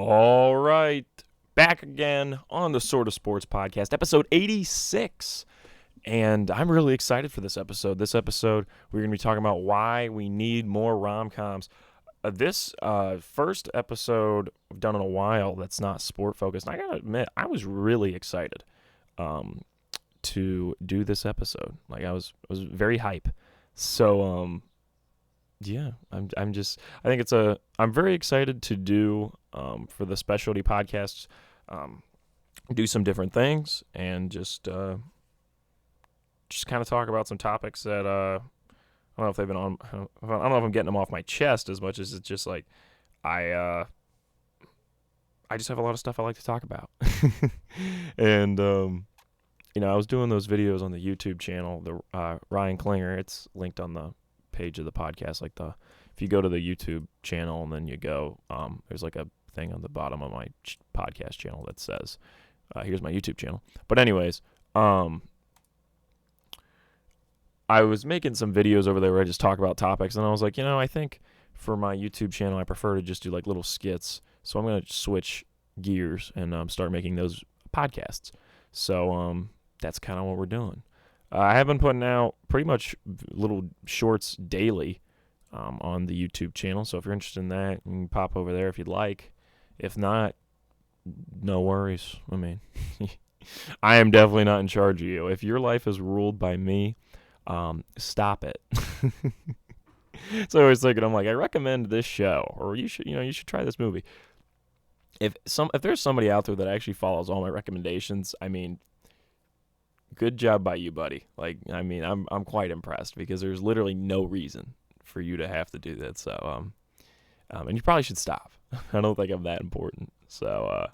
All right, back again on the Sort of Sports Podcast, episode 86. And I'm really excited for this episode. This episode, we're going to be talking about why we need more rom-coms. This first episode I've done in a while that's not sport-focused. And I got to admit, I was really excited to do this episode. Like, I was very hype. So, yeah, I'm very excited to do for the specialty podcasts, do some different things and just kind of talk about some topics that I don't know if they've been on. I don't know if I'm getting them off my chest as much as it's just like I just have a lot of stuff I like to talk about, and I was doing those videos on the YouTube channel, the Ryan Klinger. It's linked on the page of the podcast. If you go to the YouTube channel and then you go, there's like a thing on the bottom of my podcast channel that says, "Here's my YouTube channel." But anyways, I was making some videos over there where I just talk about topics, and I was like, I think for my YouTube channel, I prefer to just do like little skits. So I'm gonna switch gears and start making those podcasts. So that's kind of what we're doing. I have been putting out pretty much little shorts daily on the YouTube channel. So if you're interested in that, you can pop over there if you'd like. If not, no worries. I mean, I am definitely not in charge of you. If your life is ruled by me, stop it. So I was thinking, I'm like, I recommend this show, or you should try this movie. If there's somebody out there that actually follows all my recommendations, I mean, good job by you, buddy. Like, I mean, I'm quite impressed because there's literally no reason for you to have to do that. So, and you probably should stop. I don't think I'm that important. So,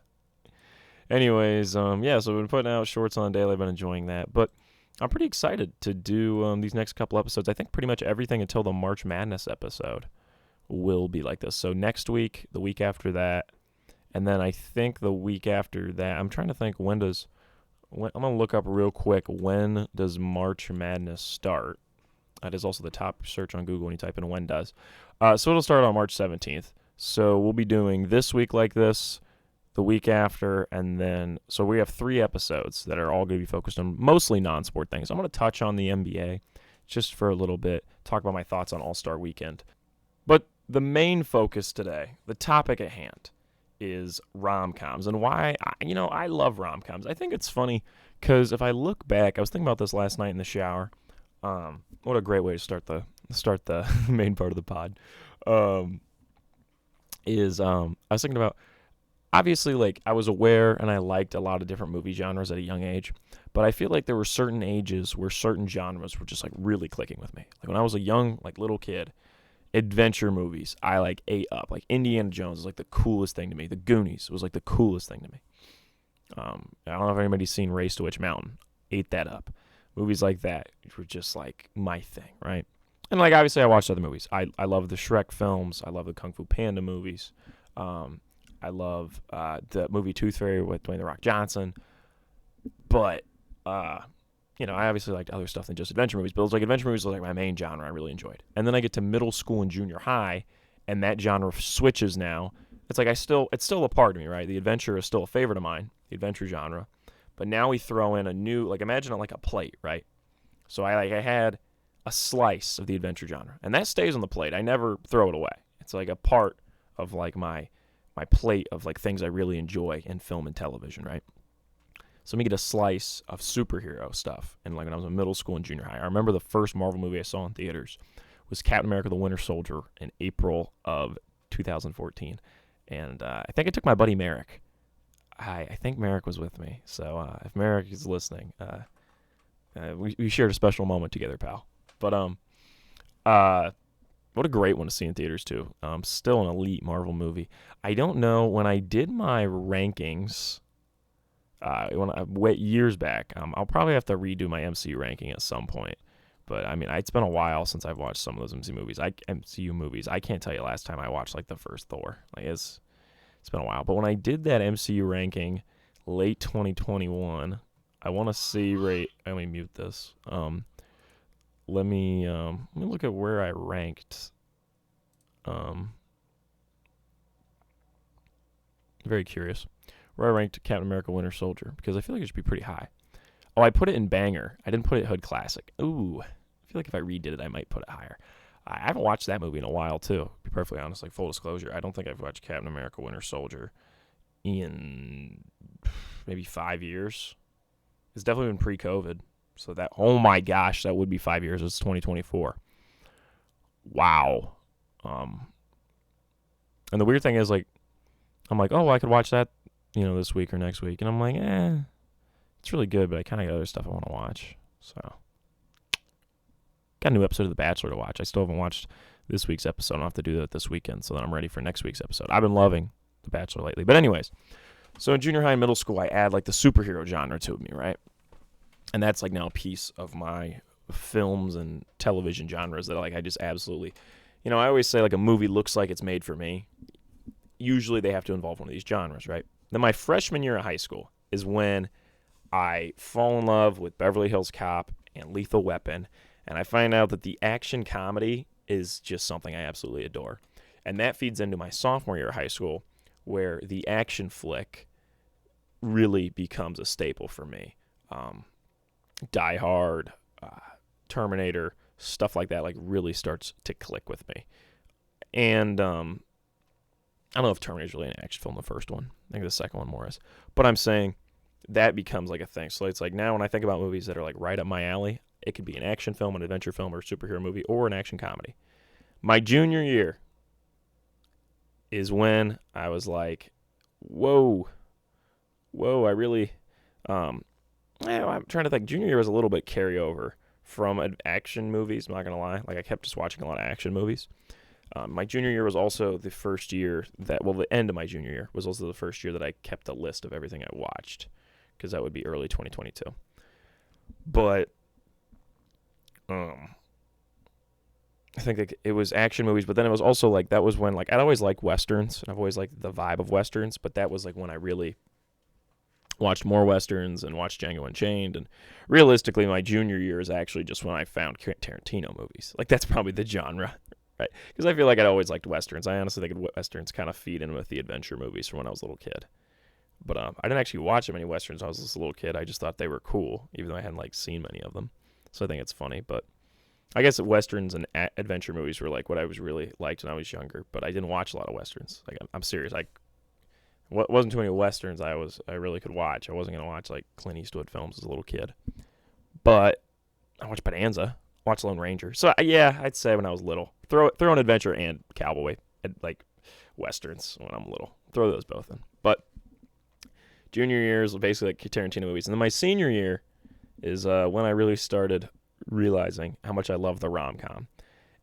anyways, yeah. So we've been putting out shorts on daily. I've been enjoying that, but I'm pretty excited to do these next couple episodes. I think pretty much everything until the March Madness episode will be like this. So next week, the week after that, and then I think the week after that, I'm trying to think I'm going to look up real quick, when does March Madness start? That is also the top search on Google when you type in when does. So it'll start on March 17th. So we'll be doing this week like this, the week after, and then, so we have 3 episodes that are all going to be focused on mostly non-sport things. I'm going to touch on the NBA just for a little bit, talk about my thoughts on All-Star Weekend. But the main focus today, the topic at hand, is rom-coms and why I love rom-coms. I think it's funny because if I look back, I was thinking about this last night in the shower. What a great way to start the main part of the pod. I was thinking about, obviously, like, I was aware and I liked a lot of different movie genres at a young age, but I feel like there were certain ages where certain genres were just like really clicking with me. Like when I was a young, like, little kid, adventure movies I like ate up. Like Indiana Jones is like the coolest thing to me. The Goonies was like the coolest thing to me. I don't know if anybody's seen Race to Witch Mountain. Ate that up. Movies like that were just like my thing, right? And like obviously I watched other movies. I love the Shrek films. I love the Kung Fu Panda movies. I love the movie Tooth Fairy with Dwayne "The Rock" Johnson. But I obviously liked other stuff than just adventure movies, but it was like adventure movies was like my main genre I really enjoyed. And then I get to middle school and junior high, and that genre switches now. It's like it's still a part of me, right? The adventure is still a favorite of mine, the adventure genre. But now we throw in a new, like, imagine it like a plate, right? So I had a slice of the adventure genre, and that stays on the plate. I never throw it away. It's like a part of like my plate of like things I really enjoy in film and television, right? So let me get a slice of superhero stuff. And like when I was in middle school and junior high, I remember the first Marvel movie I saw in theaters was Captain America: The Winter Soldier in April of 2014. And I think I took my buddy Merrick. I think Merrick was with me. So if Merrick is listening, we shared a special moment together, pal. But what a great one to see in theaters too. Still an elite Marvel movie. I don't know, when I did my rankings, years back, I'll probably have to redo my MCU ranking at some point. But I mean, it's been a while since I've watched some of those MCU movies. I can't tell you last time I watched like the first Thor. Like it's been a while. But when I did that MCU ranking late 2021, I want to see let me mute this. Let me look at where I ranked Very curious. Where I ranked Captain America Winter Soldier, because I feel like it should be pretty high. Oh, I put it in banger. I didn't put it Hood Classic. Ooh, I feel like if I redid it, I might put it higher. I haven't watched that movie in a while, too, to be perfectly honest. Like, full disclosure, I don't think I've watched Captain America Winter Soldier in maybe 5 years. It's definitely been pre-COVID. So that, oh my gosh, that would be 5 years. It's 2024. Wow. And the weird thing is, like, I'm like, oh, well, I could watch that, this week or next week. And I'm like, it's really good, but I kind of got other stuff I want to watch. So, got a new episode of The Bachelor to watch. I still haven't watched this week's episode. I'll have to do that this weekend so that I'm ready for next week's episode. I've been loving The Bachelor lately. But anyways, so in junior high and middle school, I add, like, the superhero genre to me, right? And that's, like, now a piece of my films and television genres that, like, I just absolutely, I always say, like, a movie looks like it's made for me. Usually they have to involve one of these genres, right? Then my freshman year of high school is when I fall in love with Beverly Hills Cop and Lethal Weapon, and I find out that the action comedy is just something I absolutely adore. And that feeds into my sophomore year of high school, where the action flick really becomes a staple for me. Die Hard, Terminator, stuff like that, like, really starts to click with me. And I don't know if Terminator's really an action film, the first one. I think the second one more is. But I'm saying that becomes like a thing. So it's like now when I think about movies that are like right up my alley, it could be an action film, an adventure film, or a superhero movie, or an action comedy. My junior year is when I was like, whoa, I really, I'm trying to think. Junior year was a little bit carryover from action movies, I'm not going to lie. Like, I kept just watching a lot of action movies. My junior year was also the first year the end of my junior year was also the first year that I kept a list of everything I watched, because that would be early 2022. But I think, like, it was action movies, but then it was also like that was when, like, I'd always liked westerns, and I've always liked the vibe of westerns, but that was like when I really watched more westerns and watched Django Unchained. And realistically, my junior year is actually just when I found Tarantino movies. Like, that's probably the genre. Right, because I feel like I'd always liked westerns. I honestly think westerns kind of feed in with the adventure movies from when I was a little kid. But I didn't actually watch many westerns when I was just a little kid. I just thought they were cool, even though I hadn't, like, seen many of them. So I think it's funny. But I guess westerns and adventure movies were, like, what I was really liked when I was younger. But I didn't watch a lot of westerns. Like, I'm serious. Wasn't too many westerns I really could watch. I wasn't gonna watch, like, Clint Eastwood films as a little kid. But I watched Bonanza. Watch Lone Ranger. So, yeah, I'd say when I was little. Throw an adventure and cowboy, like, westerns when I'm little. Throw those both in. But junior year is basically like Tarantino movies. And then my senior year is when I really started realizing how much I love the rom-com.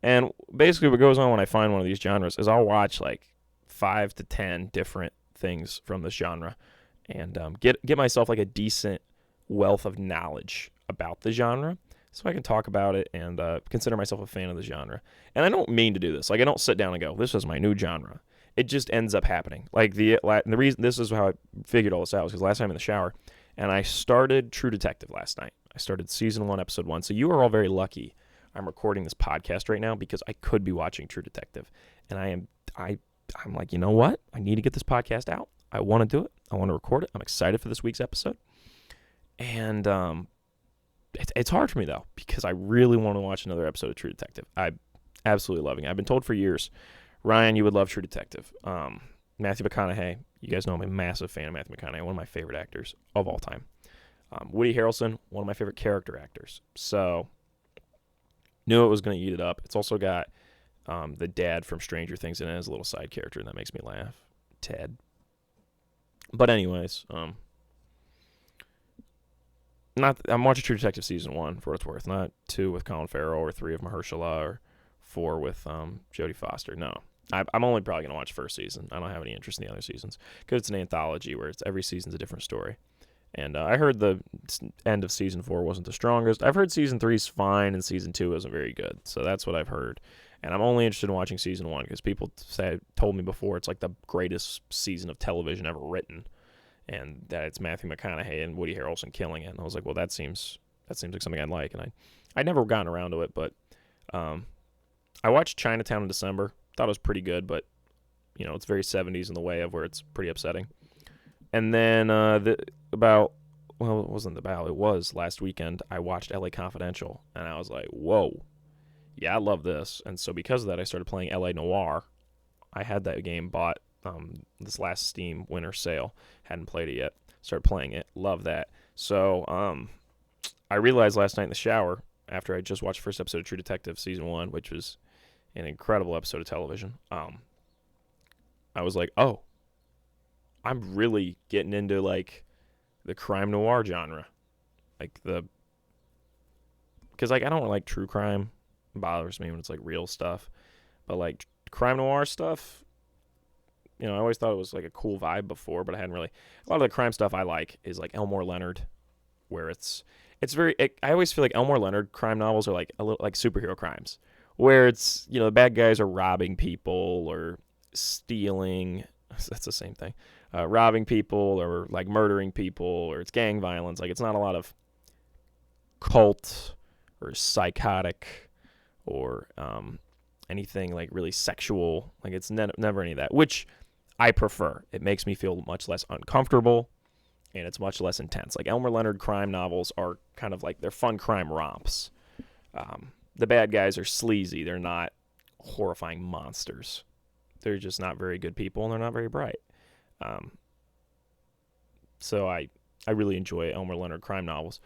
And basically what goes on when I find one of these genres is I'll watch, like, 5 to 10 different things from this genre and get myself, like, a decent wealth of knowledge about the genre, so I can talk about it and consider myself a fan of the genre. And I don't mean to do this. Like, I don't sit down and go, this is my new genre. It just ends up happening. Like, the reason this is how I figured all this out was because last time in the shower, and I started True Detective last night. I started season 1, episode 1. So you are all very lucky I'm recording this podcast right now, because I could be watching True Detective. And I'm like, you know what? I need to get this podcast out. I want to do it. I want to record it. I'm excited for this week's episode. And it's hard for me, though, because I really want to watch another episode of True Detective. I'm absolutely loving it. I've been told for years, Ryan, you would love True Detective. Matthew McConaughey, you guys know I'm a massive fan of Matthew McConaughey, one of my favorite actors of all time. Woody Harrelson, one of my favorite character actors. So, knew it was going to eat it up. It's also got the dad from Stranger Things in it as a little side character, and that makes me laugh. Ted. But anyways, I'm watching True Detective season 1 for what it's worth, not 2 with Colin Farrell or 3 of Mahershala or 4 with Jodie Foster. No, I'm only probably gonna watch first season. I don't have any interest in the other seasons because it's an anthology where it's every season's a different story. And I heard the end of season 4 wasn't the strongest. I've heard season 3's fine and season 2 isn't very good. So that's what I've heard. And I'm only interested in watching season 1 because people told me before it's like the greatest season of television ever written, and that it's Matthew McConaughey and Woody Harrelson killing it. And I was like, well, that seems like something I'd like. And I'd never gotten around to it, but I watched Chinatown in December. Thought it was pretty good, but it's very 70s in the way of where it's pretty upsetting. And then it was last weekend, I watched LA Confidential, and I was like, whoa, yeah, I love this. And so because of that, I started playing LA Noire. I had that game bought this last Steam winter sale. Hadn't played it yet. Started playing it. Love that. So I realized last night in the shower, after I just watched the first episode of True Detective Season 1, which was an incredible episode of television, I was like, oh, I'm really getting into, like, the crime noir genre. Like, because, like, I don't like true crime. It bothers me when it's, like, real stuff. But, like, crime noir stuff, I always thought it was, like, a cool vibe before, but I hadn't really. A lot of the crime stuff I like is, like, Elmore Leonard, where I always feel like Elmore Leonard crime novels are, like, a little like superhero crimes, where it's, the bad guys are robbing people or stealing. That's the same thing. Robbing people or, like, murdering people, or it's gang violence. Like, it's not a lot of cult or psychotic or anything, like, really sexual. Like, it's never any of that, which I prefer. It makes me feel much less uncomfortable, and it's much less intense. Like, Elmer Leonard crime novels are kind of like, they're fun crime romps. The bad guys are sleazy. They're not horrifying monsters. They're just not very good people, and they're not very bright. So I really enjoy Elmer Leonard crime novels.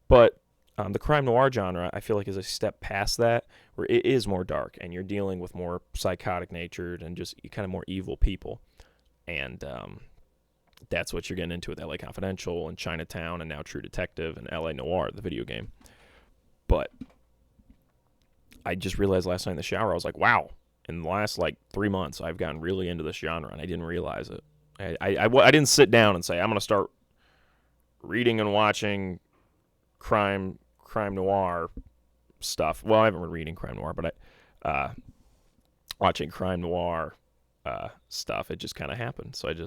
But the crime noir genre, I feel like, is a step past that, where it is more dark, and you're dealing with more psychotic-natured and just kind of more evil people. And that's what you're getting into with LA Confidential and Chinatown and now True Detective and LA Noire, the video game. But I just realized last night in the shower, I was like, wow, in the last, like, 3 months, I've gotten really into this genre, and I didn't realize it. I didn't sit down and say, I'm going to start reading and watching crime noir stuff. Well, I haven't been reading crime noir, but watching crime noir stuff, it just kind of happened. So it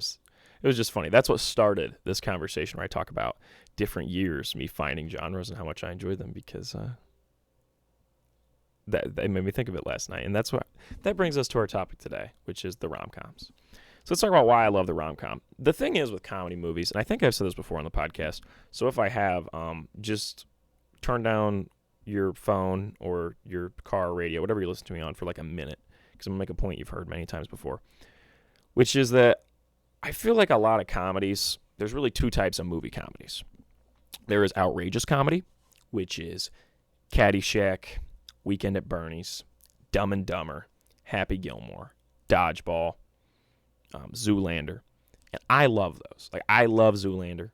was just funny. That's what started this conversation, where I talk about different years, me finding genres and how much I enjoyed them, because that made me think of it last night. And that brings us to our topic today, which is the rom-coms. So let's talk about why I love the rom-com. The thing is with comedy movies, and I think I've said this before on the podcast, so if I have, just turn down your phone or your car radio, whatever you listen to me on, for like a minute, because I'm going to make a point you've heard many times before, which is that I feel like a lot of comedies, there's really two types of movie comedies. There is outrageous comedy, which is Caddyshack, Weekend at Bernie's, Dumb and Dumber, Happy Gilmore, Dodgeball, Zoolander. And I love those. Like, I love Zoolander.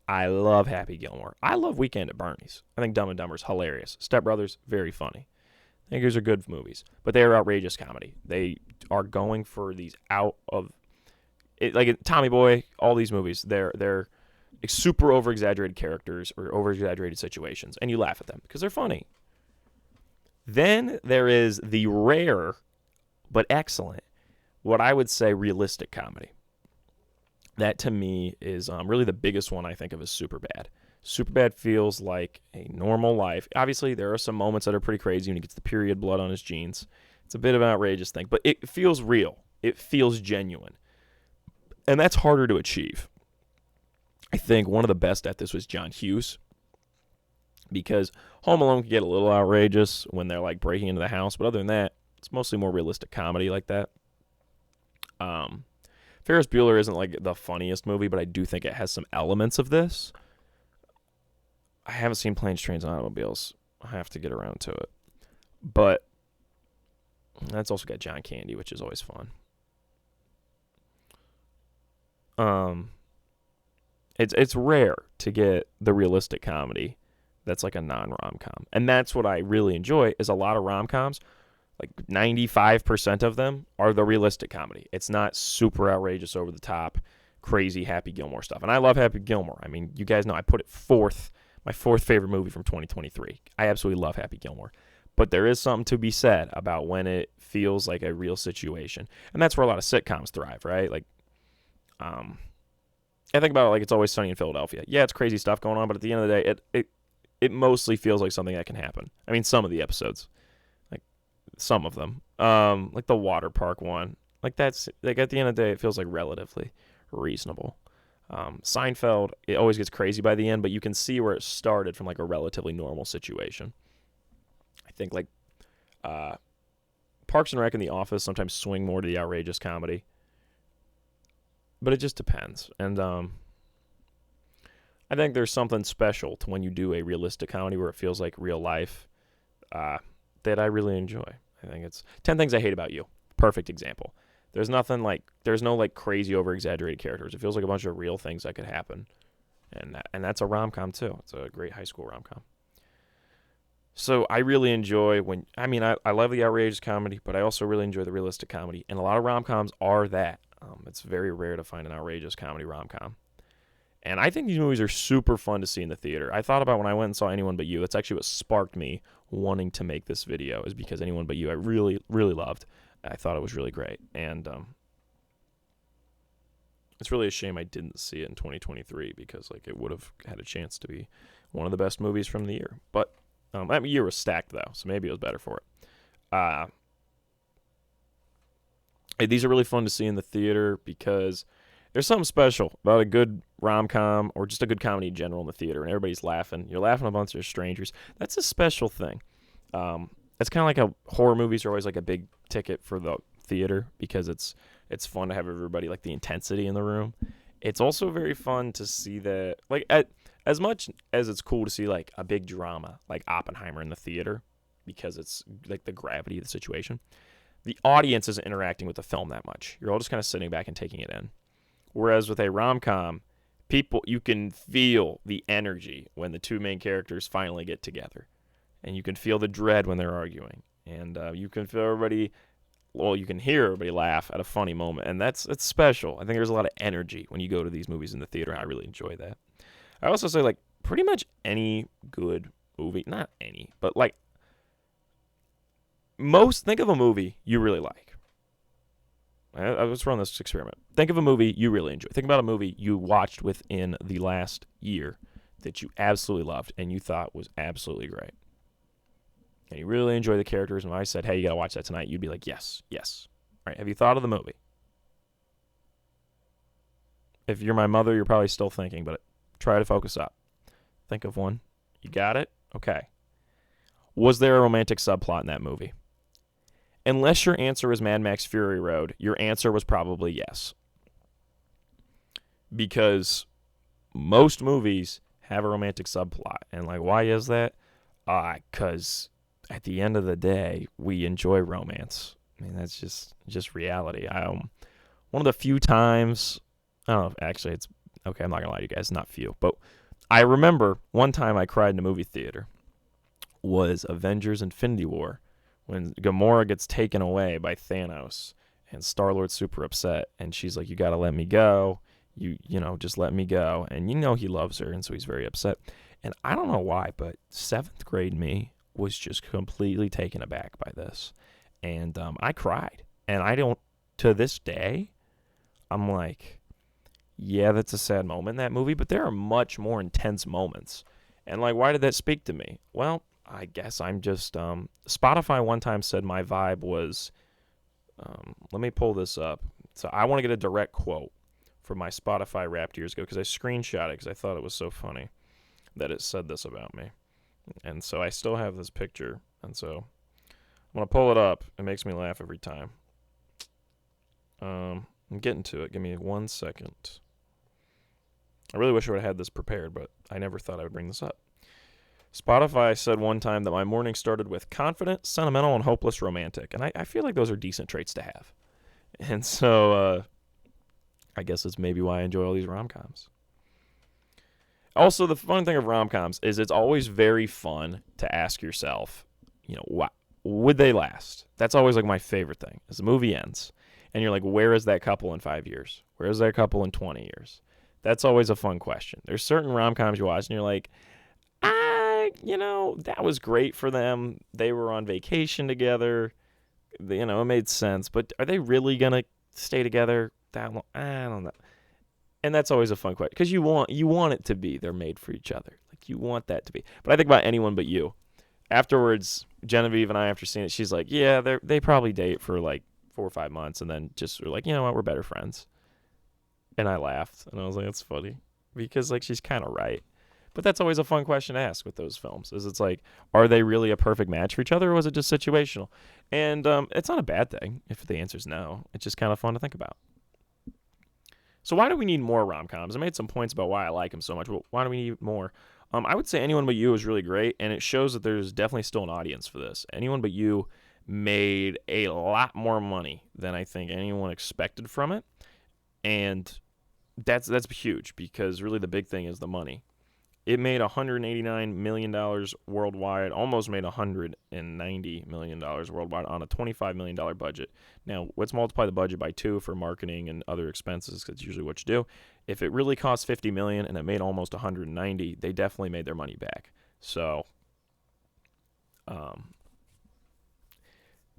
I love Happy Gilmore. I love Weekend at Bernie's. I think Dumb and Dumber is hilarious. Step Brothers, very funny. I think those are good movies. But they are outrageous comedy. They are going for these out of it, like Tommy Boy, all these movies, they're super over-exaggerated characters or over-exaggerated situations, and you laugh at them because they're funny. Then there is the rare but excellent, what I would say, realistic comedy. That, to me, is really the biggest one I think of as Superbad. Superbad feels like a normal life. Obviously, there are some moments that are pretty crazy when he gets the period blood on his jeans. It's a bit of an outrageous thing, but it feels real. It feels genuine. And that's harder to achieve. I think one of the best at this was John Hughes, because Home Alone can get a little outrageous when they're, like, breaking into the house, but other than that, it's mostly more realistic comedy like that. Ferris Bueller isn't, like, the funniest movie, but I do think it has some elements of this. I haven't seen Planes, Trains, and Automobiles. I have to get around to it. But that's also got John Candy, which is always fun. It's rare to get the realistic comedy that's like a non-rom-com. And that's what I really enjoy, is a lot of rom-coms, like 95% of them are the realistic comedy. It's not super outrageous, over the top, crazy Happy Gilmore stuff. And I love Happy Gilmore. I mean, you guys know I put it my fourth favorite movie from 2023. I absolutely love Happy Gilmore. But there is something to be said about when it feels like a real situation. And that's where a lot of sitcoms thrive, right? Like, I think about it like It's Always Sunny in Philadelphia. Yeah, it's crazy stuff going on, but at the end of the day, it mostly feels like something that can happen. I mean, some of the episodes, like some of them, like the water park one, like that's like at the end of the day, it feels like relatively reasonable. Seinfeld, it always gets crazy by the end, but you can see where it started from like a relatively normal situation. I think like uh, Parks and Rec and The Office sometimes swing more to the outrageous comedy, but it just depends. And I think there's something special to when you do a realistic comedy where it feels like real life uh, that I really enjoy. I think it's 10 Things I Hate About You. Perfect example. There's no like crazy over exaggerated characters. It feels like a bunch of real things that could happen. And that's a rom-com too. It's a great high school rom-com. So I really enjoy I love the outrageous comedy, but I also really enjoy the realistic comedy. And a lot of rom-coms are that. It's very rare to find an outrageous comedy rom-com. And I think these movies are super fun to see in the theater. I thought about when I went and saw Anyone But You. That's actually what sparked me wanting to make this video, is because Anyone But You I really, really loved. I thought it was really great. And it's really a shame I didn't see it in 2023 because like it would have had a chance to be one of the best movies from the year. But that year was stacked though, so maybe it was better for it. These are really fun to see in the theater because there's something special about a good rom-com or just a good comedy in general in the theater, and everybody's laughing. You're laughing a bunch of strangers. That's a special thing. It's kind of like horror movies are always like a big ticket for the theater because it's fun to have everybody, like the intensity in the room. It's also very fun to see that, like, as much as it's cool to see like a big drama like Oppenheimer in the theater because it's like the gravity of the situation, the audience isn't interacting with the film that much. You're all just kind of sitting back and taking it in. Whereas with a rom-com, you can feel the energy when the two main characters finally get together. And you can feel the dread when they're arguing. And you can feel you can hear everybody laugh at a funny moment. And it's special. I think there's a lot of energy when you go to these movies in the theater. I really enjoy that. I also say, like, pretty much any good movie, not any, but like think of a movie you really like. Let's run this experiment. Think of a movie you really enjoy. Think about a movie you watched within the last year that you absolutely loved and you thought was absolutely great. And you really enjoy the characters. And when I said, hey, you got to watch that tonight, you'd be like, yes, yes. All right, have you thought of the movie? If you're my mother, you're probably still thinking, but try to focus up. Think of one. You got it? Okay. Was there a romantic subplot in that movie? Unless your answer is Mad Max Fury Road, your answer was probably yes. Because most movies have a romantic subplot. And, like, why is that? Because at the end of the day, we enjoy romance. I mean, that's just reality. One of the few times, I don't know, actually, it's, okay, I'm not going to lie to you guys, not few. But I remember one time I cried in a movie theater was Avengers Infinity War, when Gamora gets taken away by Thanos and Star-Lord's super upset and she's like, you got to let me go. You know, just let me go. And you know he loves her, and so he's very upset. And I don't know why, but 7th grade me was just completely taken aback by this. And I cried. And to this day, I'm like, yeah, that's a sad moment in that movie, but there are much more intense moments. And like, why did that speak to me? Well, I guess I'm just, Spotify one time said my vibe was, let me pull this up. So I want to get a direct quote from my Spotify Wrapped years ago because I screenshot it because I thought it was so funny that it said this about me. And so I still have this picture. And so I'm going to pull it up. It makes me laugh every time. I'm getting to it. Give me 1 second. I really wish I would have had this prepared, but I never thought I would bring this up. Spotify said one time that my morning started with confident, sentimental, and hopeless romantic. And I feel like those are decent traits to have. And so I guess that's maybe why I enjoy all these rom-coms. Also, the fun thing of rom-coms is it's always very fun to ask yourself, would they last? That's always like my favorite thing. As the movie ends, and you're like, where is that couple in 5 years? Where is that couple in 20 years? That's always a fun question. There's certain rom-coms you watch, and you're like, that was great for them. They were on vacation together. It made sense. But are they really going to stay together that long? I don't know. And that's always a fun question because you want it to be they're made for each other. Like, you want that to be. But I think about Anyone But You. Afterwards, Genevieve and I, after seeing it, she's like, yeah, they probably date for like 4 or 5 months and then just are like, you know what, we're better friends. And I laughed, and I was like, that's funny. Because, like, she's kind of right. But that's always a fun question to ask with those films. Is it's like, are they really a perfect match for each other, or was it just situational? And it's not a bad thing if the answer is no. It's just kind of fun to think about. So why do we need more rom-coms? I made some points about why I like them so much, but why do we need more? I would say Anyone But You is really great, and it shows that there's definitely still an audience for this. Anyone But You made a lot more money than I think anyone expected from it, and that's huge because really the big thing is the money. It made $189 million worldwide, almost made $190 million worldwide on a $25 million budget. Now, let's multiply the budget by 2 for marketing and other expenses, because that's usually what you do. If it really cost $50 million and it made almost $190, they definitely made their money back. So,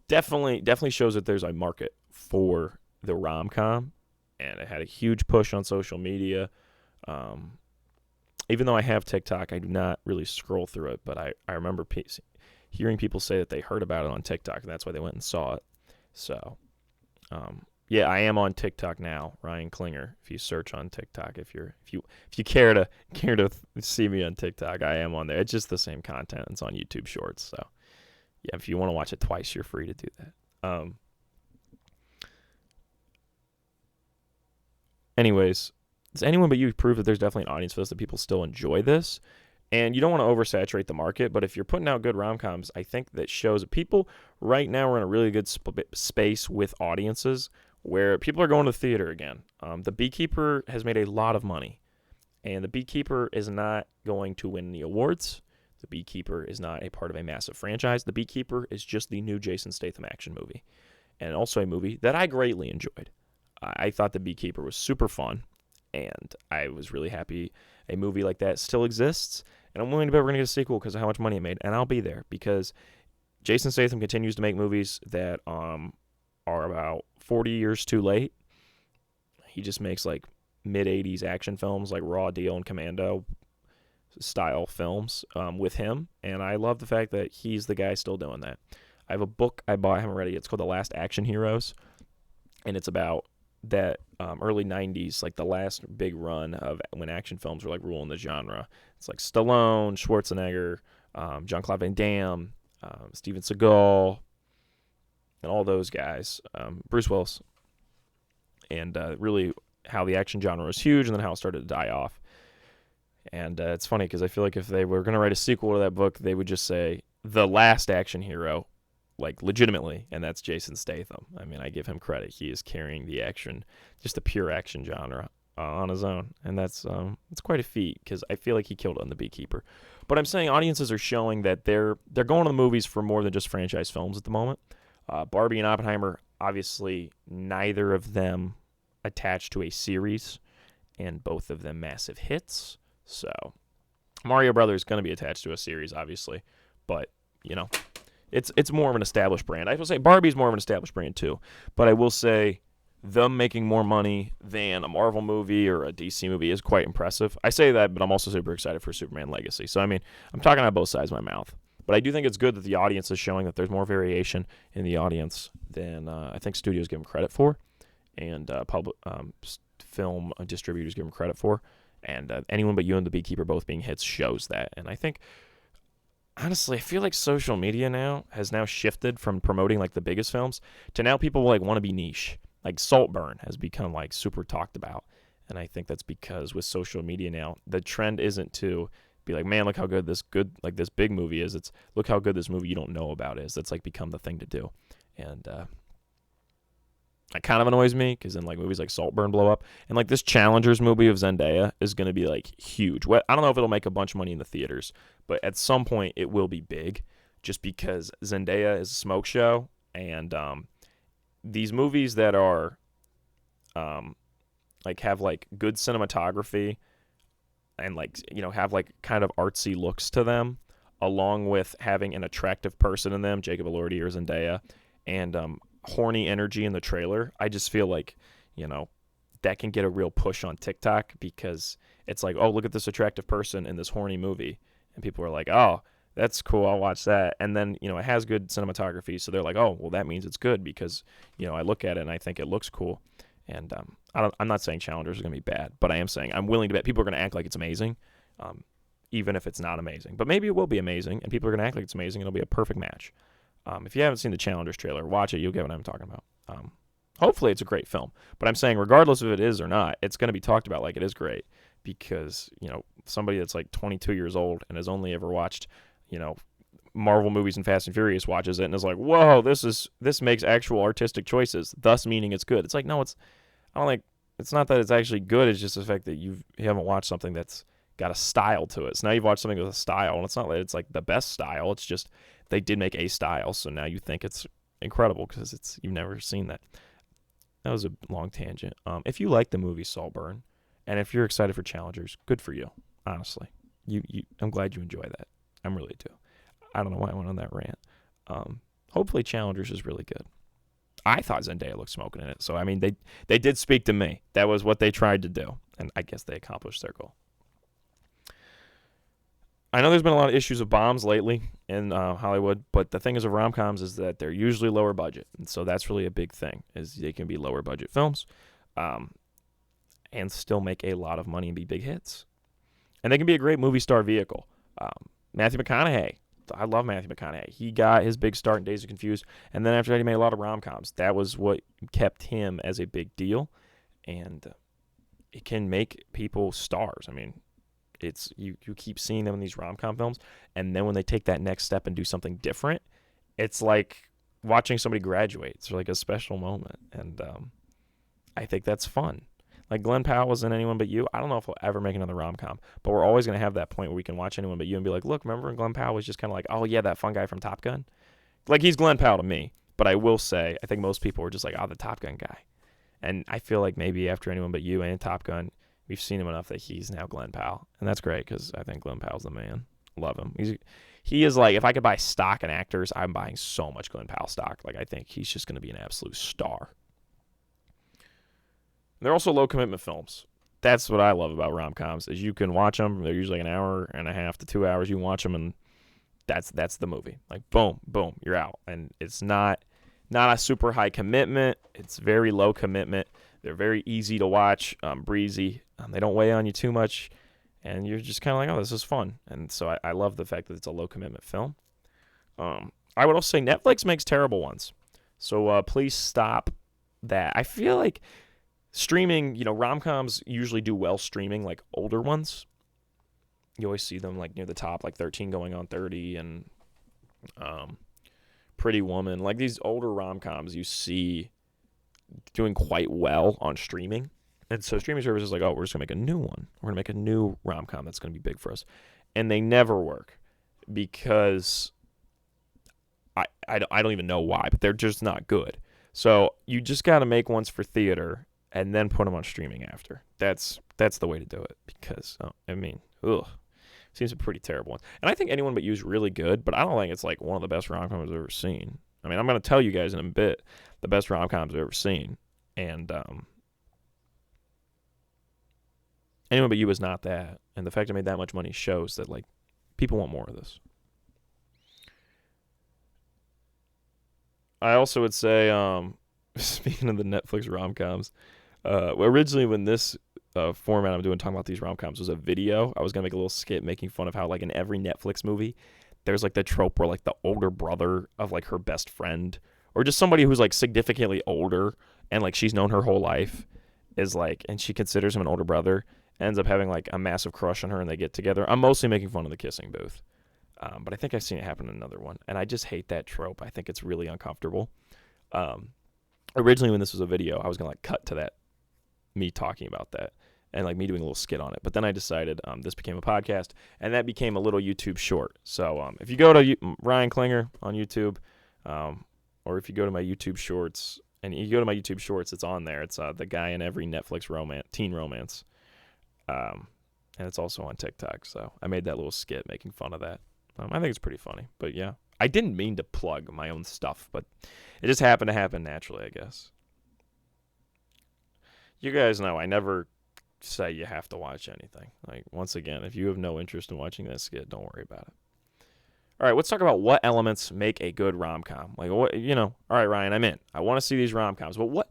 definitely shows that there's a market for the rom-com, and it had a huge push on social media. Even though I have TikTok, I do not really scroll through it, but I remember hearing people say that they heard about it on TikTok, and that's why they went and saw it. So, yeah, I am on TikTok now, Ryan Klinger. If you search on TikTok, if you care to see me on TikTok, I am on there. It's just the same content. It's on YouTube Shorts. So, yeah, if you want to watch it twice, you're free to do that. Anyways. Does Anyone But You prove that there's definitely an audience for this, that people still enjoy this? And you don't want to oversaturate the market, but if you're putting out good rom-coms, I think that shows that people right now are in a really good space with audiences where people are going to the theater again. The Beekeeper has made a lot of money, and The Beekeeper is not going to win the awards. The Beekeeper is not a part of a massive franchise. The Beekeeper is just the new Jason Statham action movie, and also a movie that I greatly enjoyed. I thought The Beekeeper was super fun. And I was really happy a movie like that still exists. And I'm willing to bet we're going to get a sequel because of how much money it made. And I'll be there because Jason Statham continues to make movies that are about 40 years too late. He just makes like mid-80s action films like Raw Deal and Commando style films with him. And I love the fact that he's the guy still doing that. I have a book I bought. I haven't read it yet. It's called The Last Action Heroes. And it's about that early 90s, like the last big run of when action films were like ruling the genre. It's like Stallone, Schwarzenegger, Jean-Claude Van Damme, Steven Seagal, and all those guys, Bruce Willis, and really how the action genre was huge and then how it started to die off. And it's funny because I feel like if they were going to write a sequel to that book, they would just say The Last Action Hero, like legitimately, and that's Jason Statham. I mean, I give him credit. He is carrying the action, just the pure action genre on his own, and that's it's quite a feat because I feel like he killed it on The Beekeeper. But I'm saying audiences are showing that they're going to the movies for more than just franchise films at the moment. Barbie and Oppenheimer, obviously, neither of them attached to a series, and both of them massive hits. So Mario Brothers is going to be attached to a series, obviously, but you know. It's more of an established brand. I will say Barbie's more of an established brand too, but I will say them making more money than a Marvel movie or a DC movie is quite impressive. I say that, but I'm also super excited for Superman Legacy. So I mean, I'm talking out both sides of my mouth. But I do think it's good that the audience is showing that there's more variation in the audience than I think studios give them credit for, and film distributors give them credit for. And Anyone But You and The Beekeeper both being hits shows that. And I think, honestly, I feel like social media has shifted from promoting like the biggest films to now people like want to be niche. Like Saltburn has become like super talked about. And I think that's because with social media now, the trend isn't to be like, man, look how good this big movie is. It's look how good this movie you don't know about is. That's like become the thing to do. And that kind of annoys me because then like movies like Saltburn blow up. And like this Challengers movie of Zendaya is going to be like huge. I don't know if it'll make a bunch of money in the theaters, but at some point it will be big just because Zendaya is a smoke show. And these movies that are like have like good cinematography and like, you know, have like kind of artsy looks to them, along with having an attractive person in them, Jacob Elordi or Zendaya, and horny energy in the trailer. I just feel like, you know, that can get a real push on TikTok because it's like, oh, look at this attractive person in this horny movie. And people are like, oh, that's cool, I'll watch that. And then, you know, it has good cinematography. So they're like, oh, well, that means it's good because, you know, I look at it and I think it looks cool. And I'm not saying challengers are going to be bad, but I am saying I'm willing to bet people are going to act like it's amazing, even if it's not amazing. But maybe it will be amazing, and people are going to act like it's amazing, and it'll be a perfect match. If you haven't seen the Challengers trailer, watch it. You'll get what I'm talking about. Hopefully it's a great film. But I'm saying regardless if it is or not, it's going to be talked about like it is great because, somebody that's like 22 years old and has only ever watched, Marvel movies and Fast and Furious watches it and is like, whoa, this makes actual artistic choices, thus meaning it's good. It's like, no, I don't think, it's not that it's actually good. It's just the fact that you haven't watched something that's got a style to it. So now you've watched something with a style, and it's not that it's like the best style. It's just they did make a style, so now you think it's incredible because you've never seen that. That was a long tangent. If you like the movie Saltburn, and if you're excited for Challengers, good for you. Honestly, I'm glad you enjoy that. I'm really do. I don't know why I went on that rant. Hopefully Challengers is really good. I thought Zendaya looked smoking in it, so I mean they did speak to me. That was what they tried to do, and I guess they accomplished their goal. I know there's been a lot of issues of bombs lately in Hollywood, but the thing is of rom-coms is that they're usually lower budget, and so that's really a big thing, is they can be lower budget films and still make a lot of money and be big hits. And they can be a great movie star vehicle. Matthew McConaughey. I love Matthew McConaughey. He got his big start in Dazed and Confused, and then after that he made a lot of rom-coms. That was what kept him as a big deal, and it can make people stars. I mean, it's you keep seeing them in these rom-com films, and then when they take that next step and do something different, it's like watching somebody graduate. It's like a special moment, and I think that's fun. Like Glenn Powell was in Anyone But You. I don't know if he'll ever make another rom-com, but we're always going to have that point where we can watch Anyone But You and be like, look, remember when Glenn Powell was just kind of like, oh yeah, that fun guy from Top Gun? Like, he's Glenn Powell to me, but I will say, I think most people were just like, oh, the Top Gun guy. And I feel like maybe after Anyone But You and Top Gun, we've seen him enough that he's now Glenn Powell. And that's great because I think Glenn Powell's the man. Love him. He is like, if I could buy stock in actors, I'm buying so much Glenn Powell stock. Like, I think he's just going to be an absolute star. They're also low commitment films. That's what I love about rom-coms is you can watch them. They're usually like an hour and a half to 2 hours. You can watch them and that's the movie. Like boom, boom, you're out. And it's not a super high commitment. It's very low commitment. They're very easy to watch, breezy. They don't weigh on you too much, and you're just kind of like, oh, this is fun. And so I love the fact that it's a low commitment film. I would also say Netflix makes terrible ones, so please stop that. I feel like streaming, rom-coms usually do well streaming, like older ones. You always see them like near the top, like 13 going on 30 and Pretty Woman. Like these older rom-coms you see doing quite well on streaming. And so streaming services are like, oh, we're just going to make a new one. We're going to make a new rom-com that's going to be big for us. And they never work because I don't even know why, but they're just not good. So you just got to make ones for theater and then put them on streaming after. That's the way to do it because, seems a pretty terrible one. And I think Anyone But You is really good, but I don't think it's like one of the best rom-coms I've ever seen. I mean, I'm going to tell you guys in a bit the best rom-coms I've ever seen. And Anyone But You is not that. And the fact I made that much money shows that, like, people want more of this. I also would say, speaking of the Netflix rom-coms, originally when this format I'm doing talking about these rom-coms was a video, I was going to make a little skit making fun of how, like, in every Netflix movie, there's, like, the trope where, like, the older brother of, like, her best friend, or just somebody who's, like, significantly older, and, like, she's known her whole life, is, like, and she considers him an older brother, ends up having, like, a massive crush on her, and they get together. I'm mostly making fun of the kissing booth. But I think I've seen it happen in another one, and I just hate that trope. I think it's really uncomfortable. Originally, when this was a video, I was going to, like, cut to that, me talking about that, and, like, me doing a little skit on it. But then I decided this became a podcast, and that became a little YouTube short. So if you go to Ryan Klinger on YouTube, or if you go to my YouTube Shorts, and you go to my YouTube Shorts, it's on there. It's the guy in every Netflix teen romance. And it's also on TikTok. So I made that little skit making fun of that. I think it's pretty funny. But, yeah, I didn't mean to plug my own stuff, but it just happened to happen naturally, I guess. You guys know I never say you have to watch anything. Like, once again, if you have no interest in watching that skit, don't worry about it. All right, let's talk about what elements make a good rom-com. Like, what, all right, Ryan, I'm in. I want to see these rom-coms, but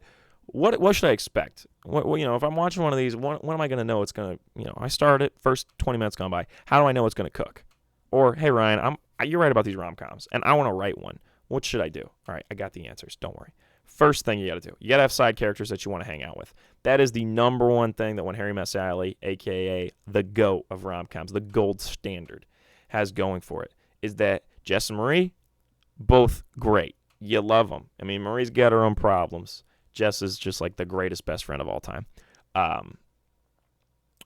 what should I expect? If I'm watching one of these, when am I going to know it's going to, I start it, first 20 minutes gone by. How do I know it's going to cook? Or, hey, Ryan, you're right about these rom-coms, and I want to write one. What should I do? All right, I got the answers. Don't worry. First thing you got to do, you got to have side characters that you want to hang out with. That is the number one thing that When Harry Met Sally, a.k.a. the GOAT of rom-coms, the gold standard, has going for it, is that Jess and Marie, both great. You love them. I mean, Marie's got her own problems. Jess is just like the greatest best friend of all time.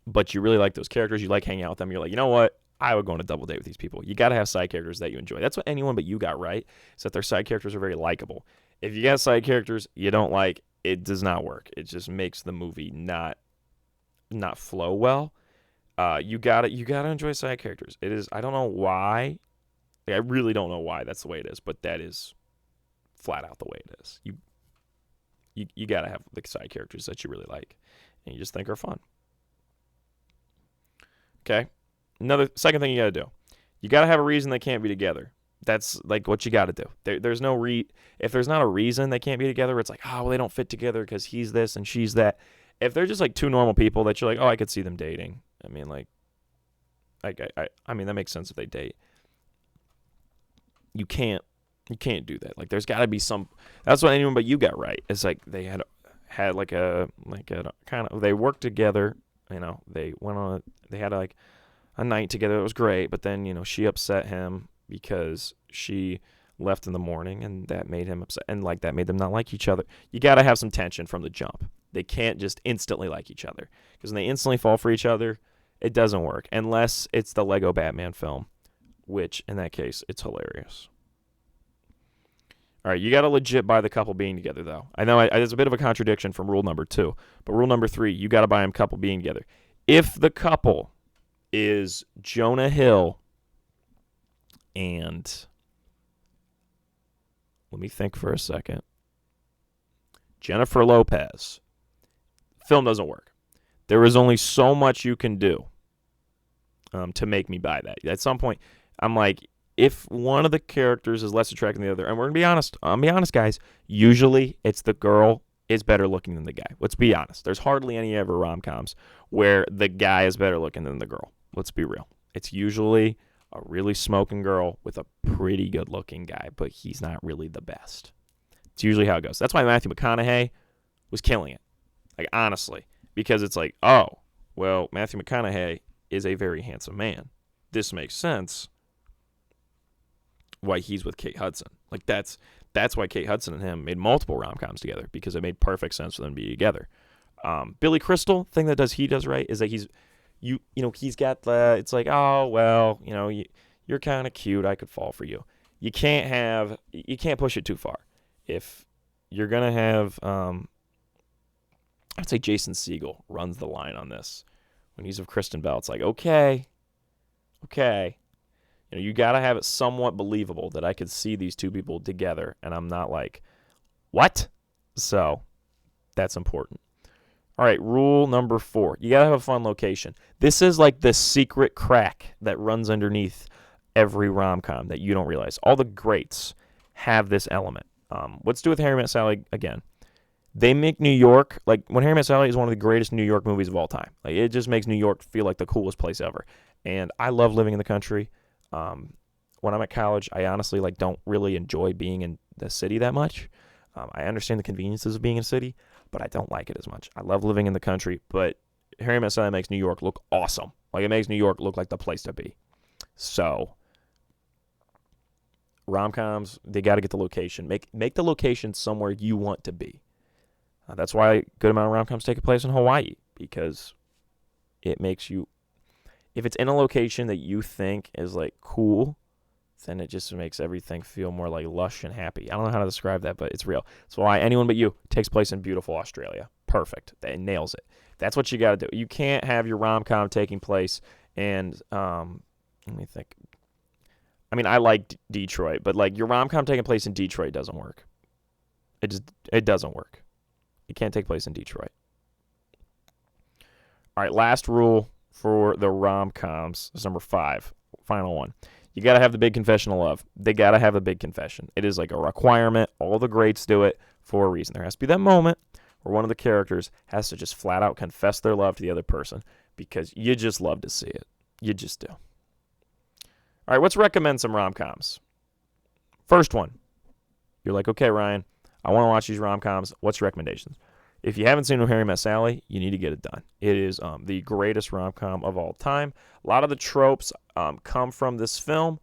But you really like those characters. You like hanging out with them. You're like, you know what? I would go on a double date with these people. You got to have side characters that you enjoy. That's what Anyone But You got right, is that their side characters are very likable. If you got side characters you don't like, it does not work. It just makes the movie not flow well. You gotta enjoy side characters. It is. I don't know why. I really don't know why that's the way it is, but that is flat out the way it is. You gotta have the side characters that you really like, and you just think are fun. Okay. Second thing you gotta do, you gotta have a reason they can't be together. That's like what you gotta do. There's no if there's not a reason they can't be together, it's like, oh, well, they don't fit together because he's this and she's that. If they're just like two normal people that you're like, oh, I could see them dating. I mean, I mean that makes sense if they date. You can't do that. Like, there's got to be some. That's what Anyone But You got right. It's like they had like a kind of, they worked together. They went on. They had like a night together. It was great. But then she upset him because she left in the morning, and that made him upset, and like that made them not like each other. You got to have some tension from the jump. They can't just instantly like each other, because when they instantly fall for each other, it doesn't work unless it's the Lego Batman film, which in that case it's hilarious. All right, you got to legit buy the couple being together, though. I know there's a bit of a contradiction from rule number 2, but rule number 3, you got to buy them couple being together. If the couple is Jonah Hill and, let me think for a second, Jennifer Lopez, film doesn't work. There is only so much you can do to make me buy that. At some point, I'm like, if one of the characters is less attractive than the other, and we're going to be honest, guys, usually it's the girl is better looking than the guy. Let's be honest. There's hardly any ever rom-coms where the guy is better looking than the girl. Let's be real. It's usually a really smoking girl with a pretty good looking guy, but he's not really the best. It's usually how it goes. That's why Matthew McConaughey was killing it. Like, honestly, because it's like, oh, well, Matthew McConaughey is a very handsome man. This makes sense why he's with Kate Hudson. Like, that's why Kate Hudson and him made multiple rom-coms together, because it made perfect sense for them to be together. Billy Crystal, thing that he does right is that he's got the, it's like, oh, well, you're kind of cute, I could fall for you. You can't push it too far. If you're going to have, I'd say Jason Segel runs the line on this. When he's with Kristen Bell, it's like, okay. You got to have it somewhat believable that I could see these two people together, and I'm not like, what? So that's important. All right, rule number 4. You got to have a fun location. This is like the secret crack that runs underneath every rom-com that you don't realize. All the greats have this element. Let's do with Harry Met Sally again. They make New York, like, When Harry Met Sally is one of the greatest New York movies of all time. Like, it just makes New York feel like the coolest place ever. And I love living in the country. When I'm at college, I honestly don't really enjoy being in the city that much. I understand the conveniences of being in a city, but I don't like it as much. I love living in the country, but Harry Met Sally makes New York look awesome. Like, it makes New York look like the place to be. So, rom-coms, they got to get the location. Make the location somewhere you want to be. That's why a good amount of rom-coms take place in Hawaii, because it makes you, if it's in a location that you think is cool, then it just makes everything feel more like lush and happy. I don't know how to describe that, but it's real. That's why Anyone But You takes place in beautiful Australia. Perfect. That nails it. That's what you got to do. You can't have your rom-com taking place and, let me think. I mean, I like Detroit, but your rom-com taking place in Detroit doesn't work. It doesn't work. It can't take place in Detroit. All right, last rule for the rom-coms is number 5, final one. You got to have the big confession of love. They got to have a big confession. It is like a requirement. All the greats do it for a reason. There has to be that moment where one of the characters has to just flat out confess their love to the other person because you just love to see it. You just do. All right, let's recommend some rom-coms. First one. You're like, okay, Ryan, I want to watch these rom-coms. What's your recommendations? If you haven't seen When Harry Met Sally, you need to get it done. It is the greatest rom-com of all time. A lot of the tropes come from this film.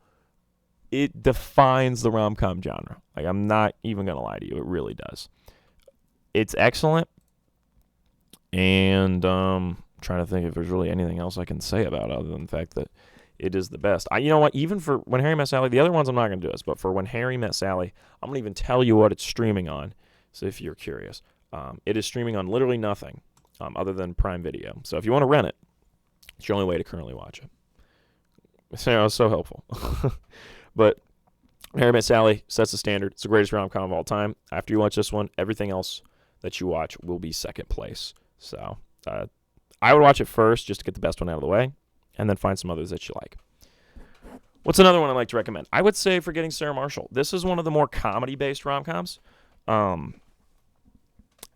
It defines the rom-com genre. Like, I'm not even going to lie to you. It really does. It's excellent. And trying to think if there's really anything else I can say about it other than the fact that it is the best. You know what? Even for When Harry Met Sally, the other ones I'm not going to do this, but for When Harry Met Sally, I'm going to even tell you what it's streaming on, so if you're curious. It is streaming on literally nothing other than Prime Video. So if you want to rent it, it's your only way to currently watch it. So it's so helpful. But Harry Met Sally sets the standard. It's the greatest rom-com of all time. After you watch this one, everything else that you watch will be second place. So I would watch it first just to get the best one out of the way, and then find some others that you like. What's another one I'd like to recommend? I would say Forgetting Sarah Marshall. This is one of the more comedy-based rom-coms.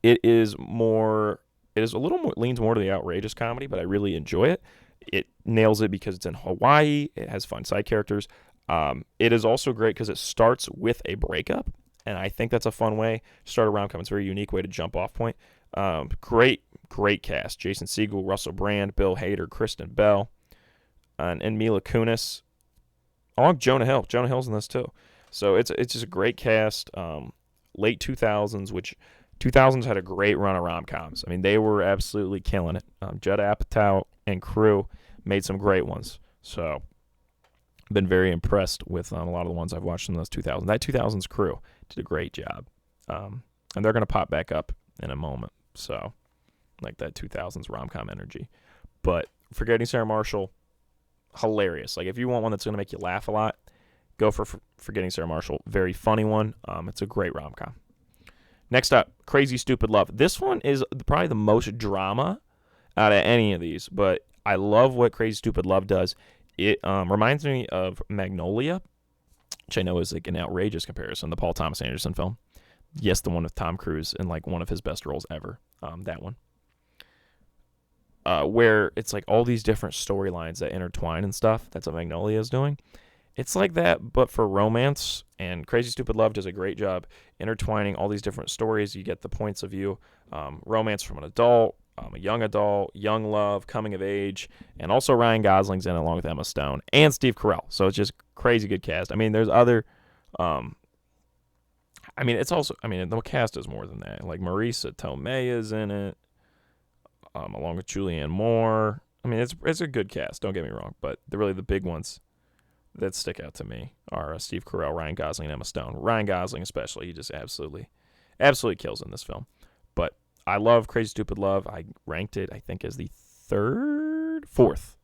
It is a little more, leans more to the outrageous comedy, but I really enjoy it. It nails it because it's in Hawaii. It has fun side characters. It is also great because it starts with a breakup, and I think that's a fun way to start a rom-com. It's a very unique way to jump off point. Great cast. Jason Segel, Russell Brand, Bill Hader, Kristen Bell, and Mila Kunis. Along with Jonah Hill. Jonah Hill's in this too. So it's just a great cast. Late 2000s, which 2000s had a great run of rom-coms. I mean, they were absolutely killing it. Judd Apatow and crew made some great ones. So I've been very impressed with a lot of the ones I've watched in those 2000s. That 2000s crew did a great job. And they're going to pop back up in a moment. So, like that 2000s rom-com energy. But Forgetting Sarah Marshall, hilarious. Like, if you want one that's going to make you laugh a lot, go for Forgetting Sarah Marshall. Very funny one. It's a great rom-com. Next up, Crazy Stupid Love. This one is probably the most drama out of any of these, but I love what Crazy Stupid Love does. It reminds me of Magnolia, which I know is like an outrageous comparison, the Paul Thomas Anderson film. Yes, the one with Tom Cruise in like one of his best roles ever. That one. Where it's like all these different storylines that intertwine and stuff. That's what Magnolia is doing. It's like that, but for romance, and Crazy Stupid Love does a great job intertwining all these different stories. You get the points of view, romance from an adult, young love, coming of age, and also Ryan Gosling's in it along with Emma Stone and Steve Carell. So it's just crazy good cast. I mean, there's other, the cast is more than that. Like Marisa Tomei is in it, along with Julianne Moore. I mean, it's a good cast. Don't get me wrong, but the big ones that stick out to me are Steve Carell, Ryan Gosling, and Emma Stone. Ryan Gosling especially, he just absolutely kills in this film. But I love Crazy Stupid Love. I ranked it, I think, as the fourth.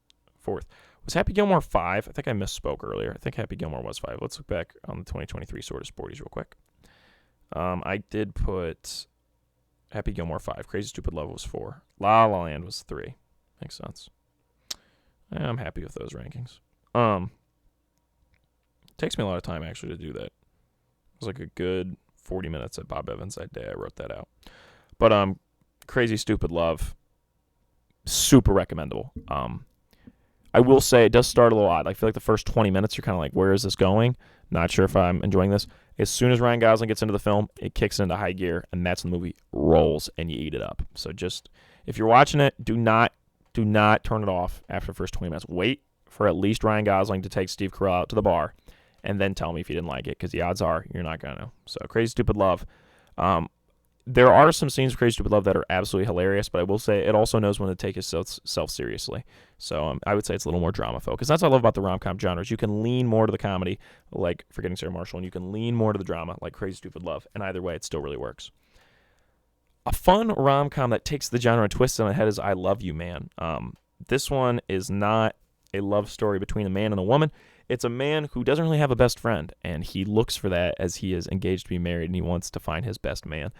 Was Happy Gilmore 5? I think I misspoke earlier. I think Happy Gilmore was 5. Let's look back on the 2023 Sort of Sporties real quick. I did put Happy Gilmore 5. Crazy Stupid Love was 4. La La Land was 3. Makes sense. I'm happy with those rankings. Takes me a lot of time actually to do that. It was like a good 40 minutes at Bob Evans that day. I wrote that out. But Crazy Stupid Love, super recommendable. I will say it does start a little odd. I feel like the first 20 minutes you're kind of like, where is this going? Not sure if I'm enjoying this. As soon as Ryan Gosling gets into the film, it kicks into high gear, and that's when the movie rolls and you eat it up. So just, if you're watching it, do not turn it off after the first 20 minutes. Wait for at least Ryan Gosling to take Steve Carell out to the bar, and then tell me if you didn't like it, because the odds are you're not going to. So Crazy Stupid Love. There are some scenes of Crazy Stupid Love that are absolutely hilarious, but I will say it also knows when to take itself seriously. So I would say it's a little more drama-focused. That's what I love about the rom-com genres. You can lean more to the comedy, like Forgetting Sarah Marshall, and you can lean more to the drama, like Crazy Stupid Love. And either way, it still really works. A fun rom-com that takes the genre twist on the head is I Love You, Man. This one is not a love story between a man and a woman. It's a man who doesn't really have a best friend, and he looks for that as he is engaged to be married, and he wants to find his best man.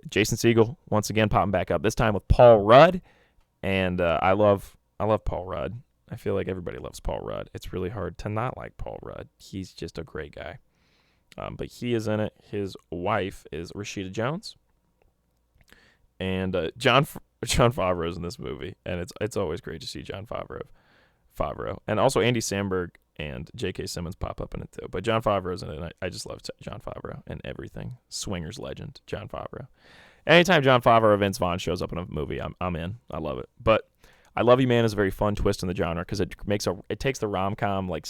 Jason Segel, once again, popping back up, this time with Paul Rudd, and I love Paul Rudd. I feel like everybody loves Paul Rudd. It's really hard to not like Paul Rudd. He's just a great guy. But he is in it. His wife is Rashida Jones, And John Favreau's in this movie, and it's always great to see John Favreau, and also Andy Samberg and J.K. Simmons pop up in it too. But John Favreau's in it, and I just love John Favreau and everything. Swingers legend, John Favreau. Anytime John Favreau or Vince Vaughn shows up in a movie, I'm in. I love it. But I Love You Man is a very fun twist in the genre because it takes the rom-com like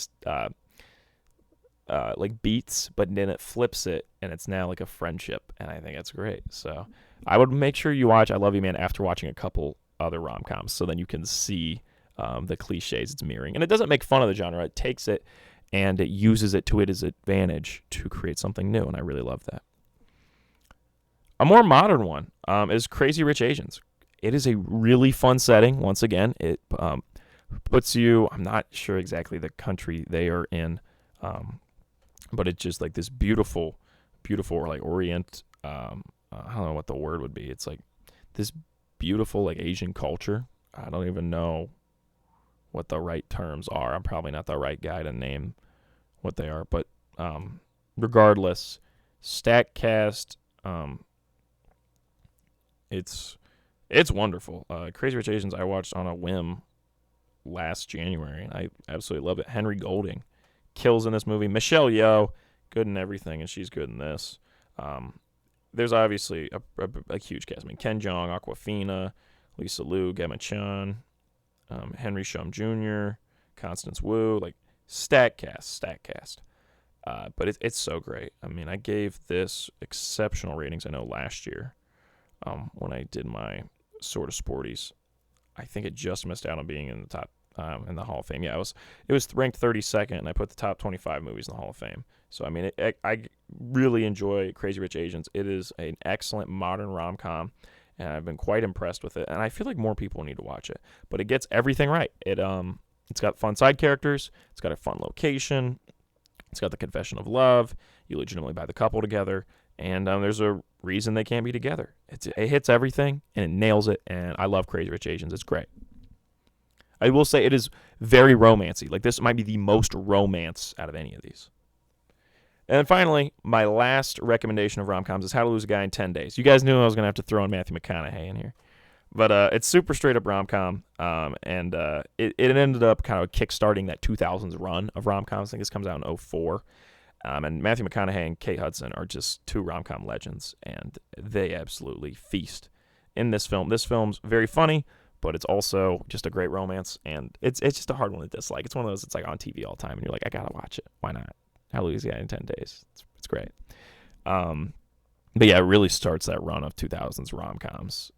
beats, but then it flips it, and it's now like a friendship, and I think it's great. So I would make sure you watch I Love You Man after watching a couple other rom-coms, so then you can see the cliches it's mirroring. And it doesn't make fun of the genre. It takes it and it uses it to its advantage to create something new, and I really love that. A more modern one is Crazy Rich Asians. It is a really fun setting. Once again, it puts you, I'm not sure exactly the country they are in, but it's just like this beautiful like Orient, I don't know what the word would be. It's like this beautiful like Asian culture. I don't even know what the right terms are. I'm probably not the right guy to name what they are, but regardless, stack cast, it's wonderful. Crazy Rich Asians I watched on a whim last January, and I absolutely love it. Henry Golding kills in this movie. Michelle Yeoh, good in everything, and she's good in this. There's obviously a huge cast. I mean, Ken Jeong, Awkwafina, Lisa Liu, Gemma Chan, Henry Shum Jr., Constance Wu, like stack cast. But it's so great. I mean, I gave this exceptional ratings, I know, last year when I did my sort of sporties. I think it just missed out on being in the top in the Hall of Fame. Yeah, it was ranked 32nd, and I put the top 25 movies in the Hall of Fame. So, I mean, I really enjoy Crazy Rich Asians. It is an excellent modern rom-com, and I've been quite impressed with it. And I feel like more people need to watch it. But it gets everything right. It's got fun side characters. It's got a fun location. It's got the confession of love. You legitimately buy the couple together. And there's a reason they can't be together. It hits everything, and it nails it. And I love Crazy Rich Asians. It's great. I will say it is very romancy. Like, this might be the most romance out of any of these. And then finally, my last recommendation of rom-coms is How to Lose a Guy in 10 Days. You guys knew I was going to have to throw in Matthew McConaughey in here. But it's super straight-up rom-com, and it ended up kind of kickstarting that 2000s run of rom-coms. I think this comes out in 2004. And Matthew McConaughey and Kate Hudson are just two rom-com legends, and they absolutely feast in this film. This film's very funny, but it's also just a great romance, and it's just a hard one to dislike. It's one of those that's like on TV all the time, and you're like, I gotta watch it. Why not? How to Lose a Guy in 10 Days. It's great. But yeah, it really starts that run of 2000s rom-coms.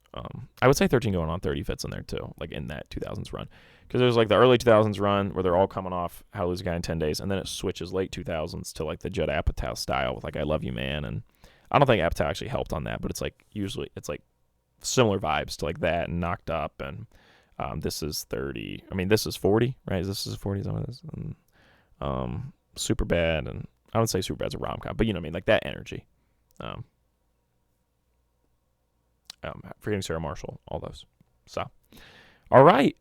I would say 13 Going on 30 fits in there too, like in that 2000s run. Because there's like the early 2000s run where they're all coming off How to Lose a Guy in 10 Days, and then it switches late 2000s to like the Judd Apatow style with like I Love You Man. And I don't think Apatow actually helped on that, but it's like usually it's like similar vibes to like that and Knocked Up and This Is 30. I mean, This Is 40, right? This Is 40 is what it is. And, Superbad, and I don't say Superbad's a rom-com, but you know what I mean, like that energy. Forgetting Sarah Marshall, all those. So, all right,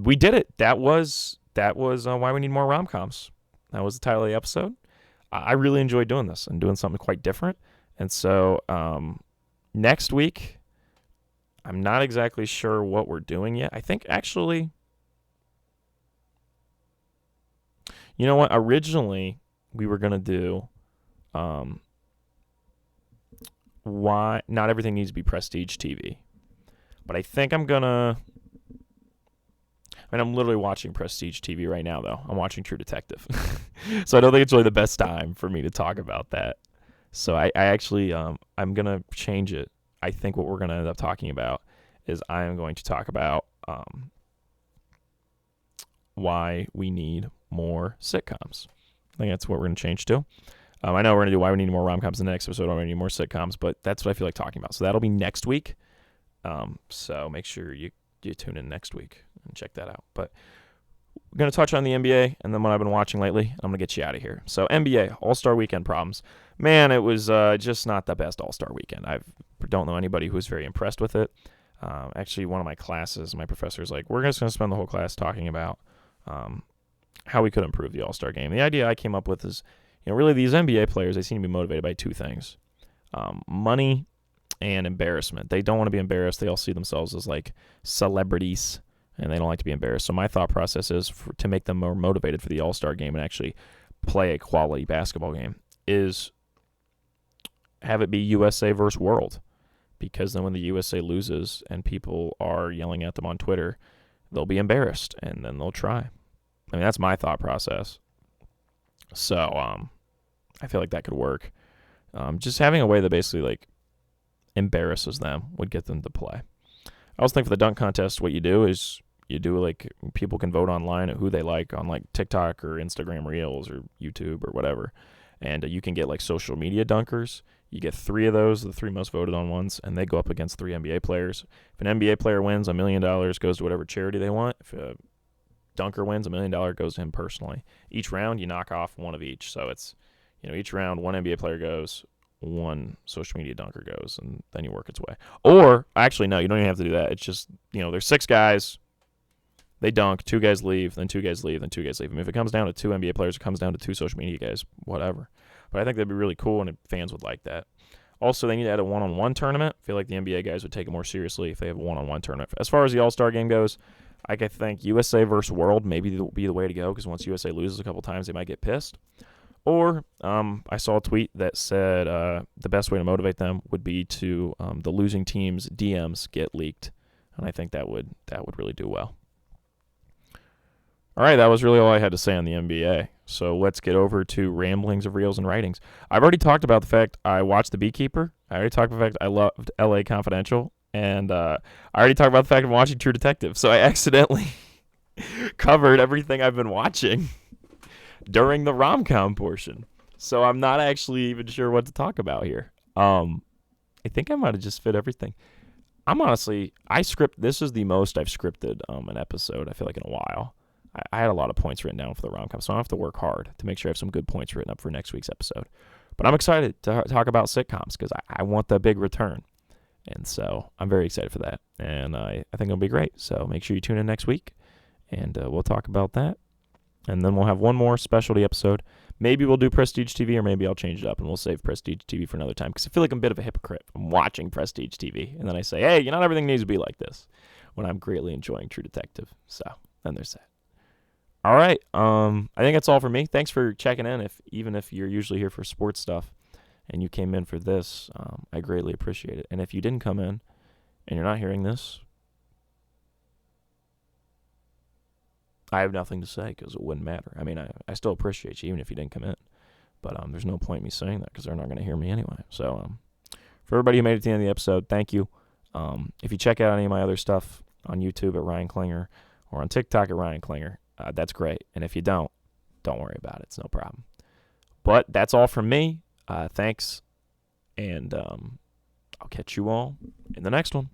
we did it. That was Why We Need More Rom-Coms. That was the title of the episode. I really enjoyed doing this and doing something quite different. And so next week, I'm not exactly sure what we're doing yet. I think actually, you know what? Originally, we were going to do why not everything needs to be prestige TV. But I think I'm going to... I mean, I'm literally watching prestige TV right now, though. I'm watching True Detective. So I don't think it's really the best time for me to talk about that. So I actually, I'm going to change it. I think what we're going to end up talking about is I am going to talk about why we need more sitcoms. I think that's what we're going to change to. I know we're going to do Why We Need More Rom-Coms in the next episode, Why We Need More Sitcoms, but that's what I feel like talking about. So that'll be next week. So make sure you tune in next week and check that out. But we're going to touch on the NBA and then what I've been watching lately. I'm going to get you out of here. So NBA, All-Star Weekend problems. Man, it was just not the best All-Star Weekend. I don't know anybody who was very impressed with it. Actually, one of my classes, my professor's like, we're just going to spend the whole class talking about how we could improve the All-Star game. The idea I came up with is, really these NBA players, they seem to be motivated by two things, money and embarrassment. They don't want to be embarrassed. They all see themselves as like celebrities, and they don't like to be embarrassed. So my thought process is to make them more motivated for the All-Star game and actually play a quality basketball game is have it be USA versus world. Because then when the USA loses and people are yelling at them on Twitter, they'll be embarrassed and then they'll try. I mean, that's my thought process. So I feel like that could work. Just having a way that basically like embarrasses them would get them to play. I also think for the dunk contest, what you do is you do like people can vote online at who they like on like TikTok or Instagram Reels or YouTube or whatever. And you can get like social media dunkers. You get 3 of those, the 3 most voted on ones, and they go up against 3 NBA players. If an NBA player wins, $1 million goes to whatever charity they want. If a dunker wins, $1 million goes to him personally. Each round, you knock off one of each. So it's, each round, 1 NBA player goes, 1 social media dunker goes, and then you work its way. Or, actually, no, you don't even have to do that. It's just, there's 6 guys. They dunk, 2 guys leave, then 2 guys leave, then 2 guys leave. I mean, if it comes down to 2 NBA players, it comes down to 2 social media guys, whatever. But I think that'd be really cool, and fans would like that. Also, they need to add a one-on-one tournament. I feel like the NBA guys would take it more seriously if they have a one-on-one tournament. As far as the All-Star game goes, I think USA versus World maybe will be the way to go because once USA loses a couple times, they might get pissed. Or I saw a tweet that said the best way to motivate them would be to the losing team's DMs get leaked, and I think that would really do well. All right, that was really all I had to say on the NBA. So let's get over to ramblings of reels and writings. I've already talked about the fact I watched The Beekeeper. I already talked about the fact I loved L.A. Confidential. And I already talked about the fact I'm watching True Detective. So I accidentally covered everything I've been watching during the rom-com portion. So I'm not actually even sure what to talk about here. I think I might have just fit everything. This is the most I've scripted an episode, I feel like, in a while. I had a lot of points written down for the rom-com, so I have to work hard to make sure I have some good points written up for next week's episode. But I'm excited to talk about sitcoms because I want the big return. And so I'm very excited for that. And I think it'll be great. So make sure you tune in next week, and we'll talk about that. And then we'll have one more specialty episode. Maybe we'll do Prestige TV, or maybe I'll change it up, and we'll save Prestige TV for another time because I feel like I'm a bit of a hypocrite. I'm watching Prestige TV, and then I say, hey, not everything needs to be like this when I'm greatly enjoying True Detective. So then there's that. All right. I think that's all for me. Thanks for checking in. Even if you're usually here for sports stuff and you came in for this, I greatly appreciate it. And if you didn't come in and you're not hearing this, I have nothing to say because it wouldn't matter. I mean, I still appreciate you even if you didn't come in. But there's no point in me saying that because they're not going to hear me anyway. So for everybody who made it to the end of the episode, thank you. If you check out any of my other stuff on YouTube at Ryan Klinger or on TikTok at Ryan Klinger, that's great. And if you don't worry about it. It's no problem. But that's all from me. Thanks. And I'll catch you all in the next one.